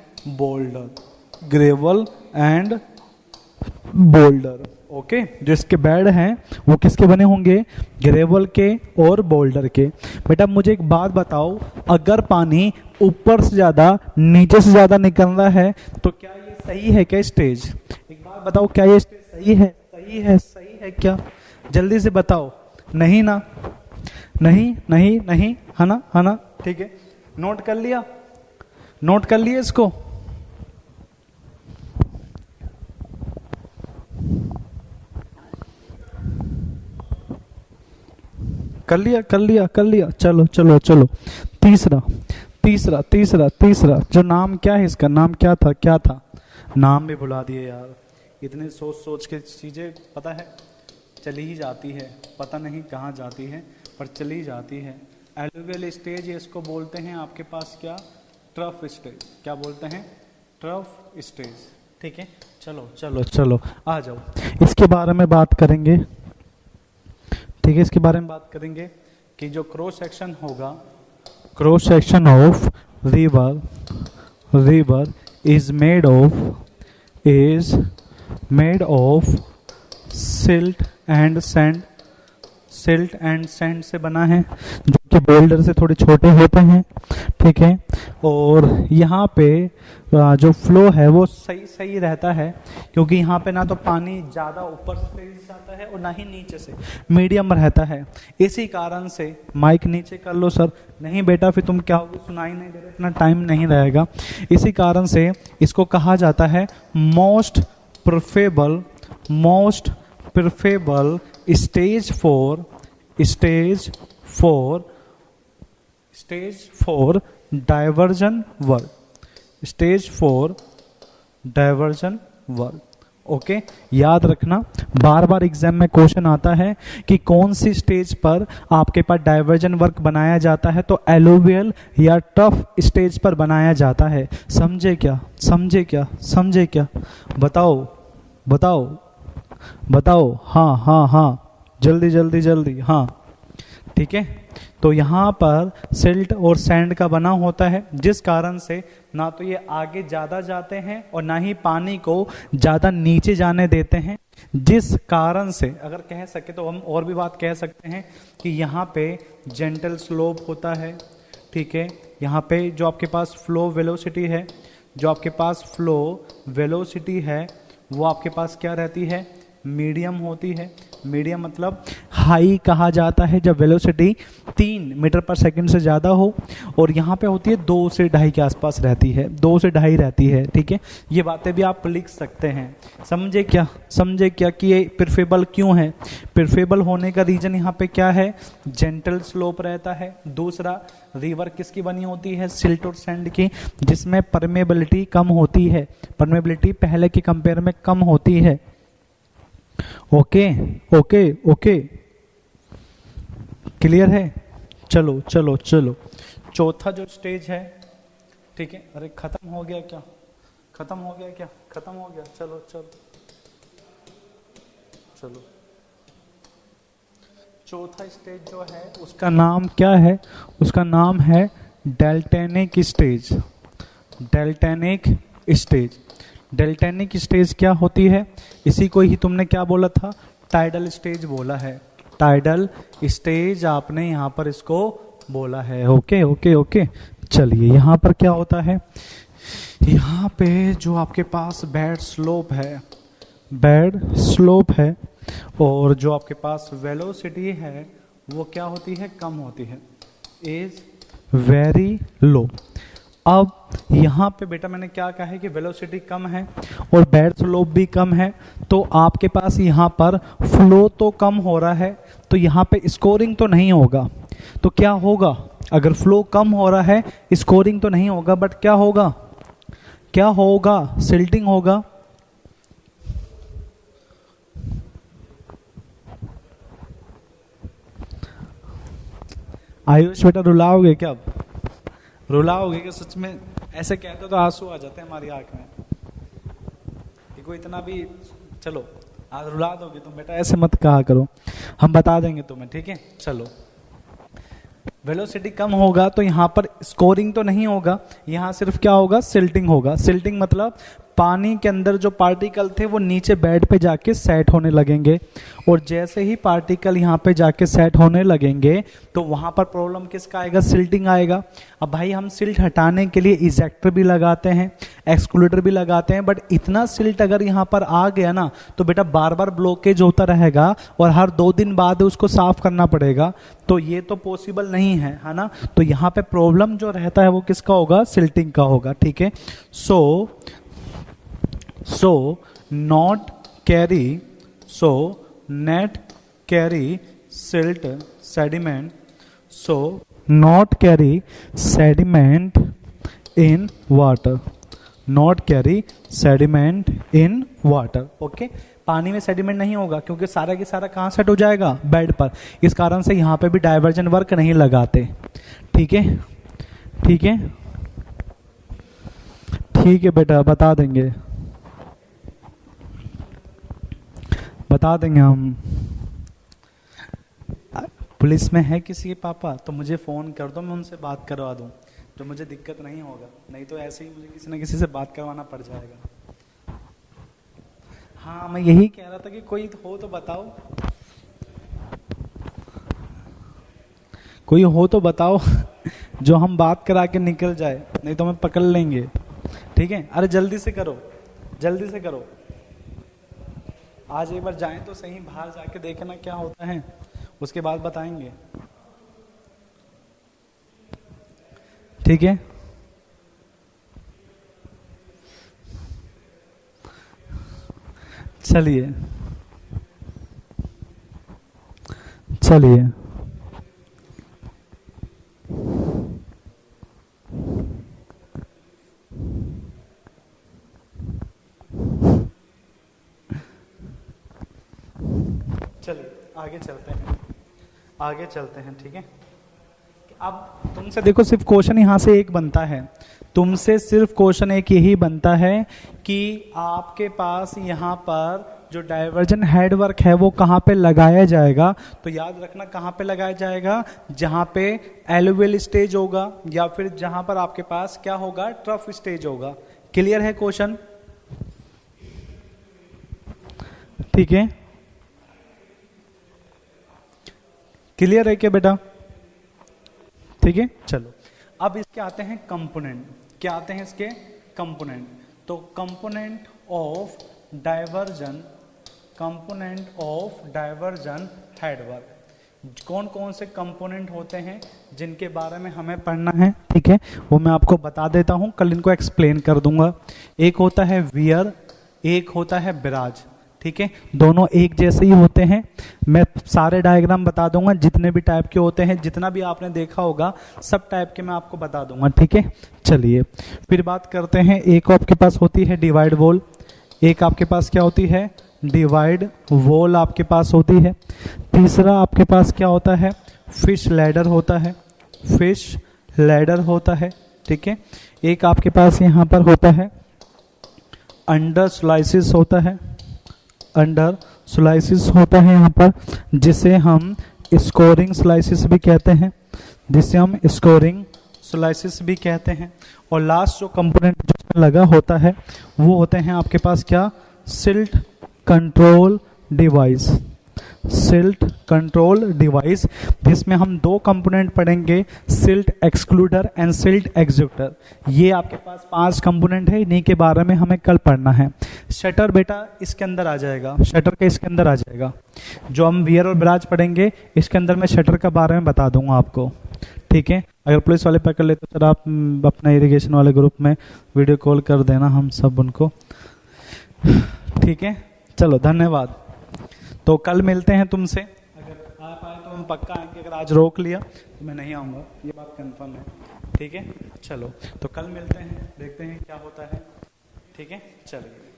boulder, okay. जो इसके बेड हैं वो किसके बने होंगे, ग्रेवल के और बोल्डर के। बेटा मुझे एक बात बताओ, अगर पानी ऊपर से ज्यादा नीचे से ज्यादा निकल रहा है तो क्या ये सही है क्या स्टेज? एक बात बताओ, क्या ये स्टेज सही है? सही है क्या? जल्दी से बताओ। नहीं ना, नहीं, है ना, ठीक है। नोट कर लिया इसको? कर लिया। चलो। तीसरा जो नाम क्या है इसका, नाम क्या था? नाम भी भुला दिए यार, इतने सोच के चीजें पता है चली ही जाती है, पता नहीं कहाँ जाती है पर चली जाती है। एलुवियल स्टेज इसको बोलते हैं आपके पास क्या, ट्रफ स्टेज। क्या बोलते हैं? ट्रफ स्टेज, ठीक है। चलो आ जाओ, इसके बारे में बात करेंगे, ठीक है। इसके बारे में बात करेंगे कि जो क्रॉस सेक्शन होगा, cross section of river is made of silt and sand से बना है, जो कि बोल्डर से थोड़े छोटे होते हैं, ठीक है। और यहाँ पे जो फ्लो है वो सही रहता है क्योंकि यहाँ पे ना तो पानी ज़्यादा ऊपर से तेज जाता है और ना ही नीचे से, मीडियम रहता है। इसी कारण से माइक नीचे कर लो सर। नहीं बेटा फिर तुम क्या होगी, सुनाई नहीं दे रहा, इतना टाइम नहीं रहेगा। इसी कारण से इसको कहा जाता है most preferable stage for diversion work, okay. याद रखना, बार बार एग्जाम में क्वेश्चन आता है कि कौन सी स्टेज पर आपके पास डाइवर्जन वर्क बनाया जाता है, तो एलुवियल या टफ स्टेज पर बनाया जाता है। समझे क्या? बताओ। हाँ, जल्दी, हाँ, ठीक है। तो यहाँ पर सिल्ट और सैंड का बना होता है, जिस कारण से ना तो ये आगे ज्यादा जाते हैं और ना ही पानी को ज्यादा नीचे जाने देते हैं, जिस कारण से अगर कह सके तो हम और भी बात कह सकते हैं कि यहाँ पे जेंटल स्लोप होता है, ठीक है। यहाँ पे जो आपके पास फ्लो वेलोसिटी है वो आपके पास क्या रहती है, मीडियम होती है। मीडियम मतलब हाई कहा जाता है जब वेलोसिटी 3 मीटर पर सेकंड से ज़्यादा हो, और यहाँ पे होती है 2 से 2.5 के आसपास रहती है, 2 से 2.5 रहती है, ठीक है। ये बातें भी आप लिख सकते हैं। समझे क्या कि ये प्रेफरेबल क्यों है? प्रेफरेबल होने का रीजन यहाँ पे क्या है, जेंटल स्लोप रहता है। दूसरा, रिवर किसकी बनी होती है, सिल्ट और सैंड की, जिसमें परमेबिलिटी कम होती है, परमेबिलिटी पहले के कंपेयर में कम होती है। ओके, क्लियर है? चलो। चौथा जो स्टेज है, ठीक है। अरे खत्म हो गया क्या? खत्म हो गया। चलो। चौथा स्टेज जो है उसका नाम क्या है? उसका नाम है डेल्टेनिक स्टेज क्या होती है? इसी को ही तुमने क्या बोला था, टाइडल स्टेज बोला है, टाइडल स्टेज आपने यहाँ पर इसको बोला है। Okay okay okay. चलिए यहाँ पर क्या होता है, यहाँ पे जो आपके पास बेड स्लोप है और जो आपके पास वेलोसिटी है वो क्या होती है, कम होती है, इज वेरी लो। अब यहाँ पे बेटा मैंने क्या कहा है कि वेलोसिटी कम है और बेड स्लोप भी कम है, तो आपके पास यहाँ पर फ्लो तो कम हो रहा है, तो यहाँ पे स्कोरिंग तो नहीं होगा। तो क्या होगा, अगर फ्लो कम हो रहा है स्कोरिंग तो नहीं होगा, बट क्या होगा, क्या होगा, सिल्टिंग होगा। आयुष बेटा रुलाओगे क्या, अब रुलाओगे कि सच में ऐसे कहते तो आंसू आ जाते हैं हमारी आंख में कि कोई इतना भी, चलो आज रुला दोगे तुम बेटा, ऐसे मत कहा करो, हम बता देंगे तुम्हें, ठीक है। चलो वेलोसिटी कम होगा तो यहाँ पर स्कोरिंग तो नहीं होगा, यहाँ सिर्फ क्या होगा, सिल्टिंग होगा। सिल्टिंग मतलब पानी के अंदर जो पार्टिकल थे वो नीचे बेड पे जाके सेट होने लगेंगे, और जैसे ही पार्टिकल यहाँ पे जाके सेट होने लगेंगे तो वहां पर प्रॉब्लम किसका आएगा, सिल्टिंग आएगा। अब भाई हम सिल्ट हटाने के लिए इजेक्टर भी लगाते हैं, एक्सक्लूडर भी लगाते हैं, बट इतना सिल्ट अगर यहाँ पर आ गया ना तो बेटा बार बार ब्लॉकेज होता रहेगा और हर 2 दिन बाद उसको साफ करना पड़ेगा, तो ये तो पॉसिबल नहीं है ना। तो यहाँ पे प्रॉब्लम जो रहता है वो किसका होगा, सिल्टिंग का होगा, ठीक है। So not carry silt sediment, so not carry sediment in water, not carry sediment in water, okay. पानी में सेडिमेंट नहीं होगा क्योंकि सारा के सारा कहाँ सेट हो जाएगा, बेड पर, इस कारण से यहाँ पे भी डाइवर्जन वर्क नहीं लगाते, ठीक है, ठीक है, ठीक है बेटा, बता देंगे हम। पुलिस में है किसी के पापा तो मुझे फोन कर दो, मैं उनसे बात करवा दूं, तो मुझे दिक्कत नहीं होगा, नहीं तो ऐसे ही मुझे किसी न किसी से बात करवाना पड़ जाएगा। हाँ मैं यही कह रहा था कि कोई हो तो बताओ, कोई हो तो बताओ जो हम बात करा के निकल जाए, नहीं तो हमें पकड़ लेंगे, ठीक है। अरे जल्दी से करो, जल्दी से करो, आज एक बार जाएं तो सही, बाहर जाके देखना क्या होता है, उसके बाद बताएंगे, ठीक है। चलिए चलिए चलिए आगे चलते हैं, ठीक है। अब तुमसे देखो सिर्फ क्वेश्चन यहाँ से एक बनता है, तुमसे सिर्फ क्वेश्चन एक यही बनता है कि आपके पास यहाँ पर जो डाइवर्जन हेड वर्क है वो कहाँ पे लगाया जाएगा। तो याद रखना कहाँ पे लगाया जाएगा, जहाँ पे एलुवियल स्टेज होगा या फिर जहाँ पर आपके पास क्या होगा, ट्रफ स्टेज होगा। क्लियर है क्वेश्चन, ठीक है, क्लियर है क्या बेटा, ठीक है। चलो अब इसके आते हैं कंपोनेंट, क्या आते हैं इसके कंपोनेंट। तो कंपोनेंट ऑफ डाइवर्जन हेडवर्क, कौन कौन से कंपोनेंट होते हैं जिनके बारे में हमें पढ़ना है, ठीक है, वो मैं आपको बता देता हूं, कल इनको एक्सप्लेन कर दूंगा। एक होता है वियर, एक होता है बिराज, ठीक है, दोनों एक जैसे ही होते हैं। मैं सारे डायग्राम बता दूंगा, जितने भी टाइप के होते हैं, जितना भी आपने देखा होगा सब टाइप के मैं आपको बता दूंगा, ठीक है। चलिए फिर बात करते हैं, एक आपके पास होती है डिवाइड वॉल, एक आपके पास क्या होती है, डिवाइड वॉल आपके पास होती है। तीसरा आपके पास क्या होता है, फिश लैडर होता है, फिश लैडर होता है, ठीक है। एक आपके पास यहाँ पर होता है अंडर स्लाइसिस होता है, अंडर स्लाइसिस होता है यहाँ पर, जिसे हम स्कोरिंग स्लाइसिस भी कहते हैं, जिसे हम स्कोरिंग स्लाइसिस भी कहते हैं। और लास्ट जो कंपोनेंट जिसमें लगा होता है वो होते हैं आपके पास क्या, silt control device, silt control device, जिसमें हम दो कंपोनेंट पढ़ेंगे, silt excluder and silt executor. ये आपके पास 5 कंपोनेंट है, इन्हीं के बारे में हमें कल पढ़ना है। शटर बेटा इसके अंदर आ जाएगा, शटर के इसके अंदर आ जाएगा। जो हम वियर और ब्राज पढ़ेंगे इसके अंदर मैं शटर के बारे में बता दूंगा आपको, ठीक है। अगर पुलिस वाले पकड़ ले तो सर आप अपना इरिगेशन वाले ग्रुप में वीडियो कॉल कर देना, हम सब उनको, ठीक है। चलो धन्यवाद। तो कल मिलते हैं तुमसे, अगर आप आए तो हम पक्का आएंगे, अगर आज रोक लिया तो मैं नहीं आऊँगा, ये बात कंफर्म है, ठीक है। चलो तो कल मिलते हैं, देखते हैं क्या होता है, ठीक है। चलिए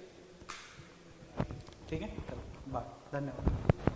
ठीक है, चलो बाय, धन्यवाद।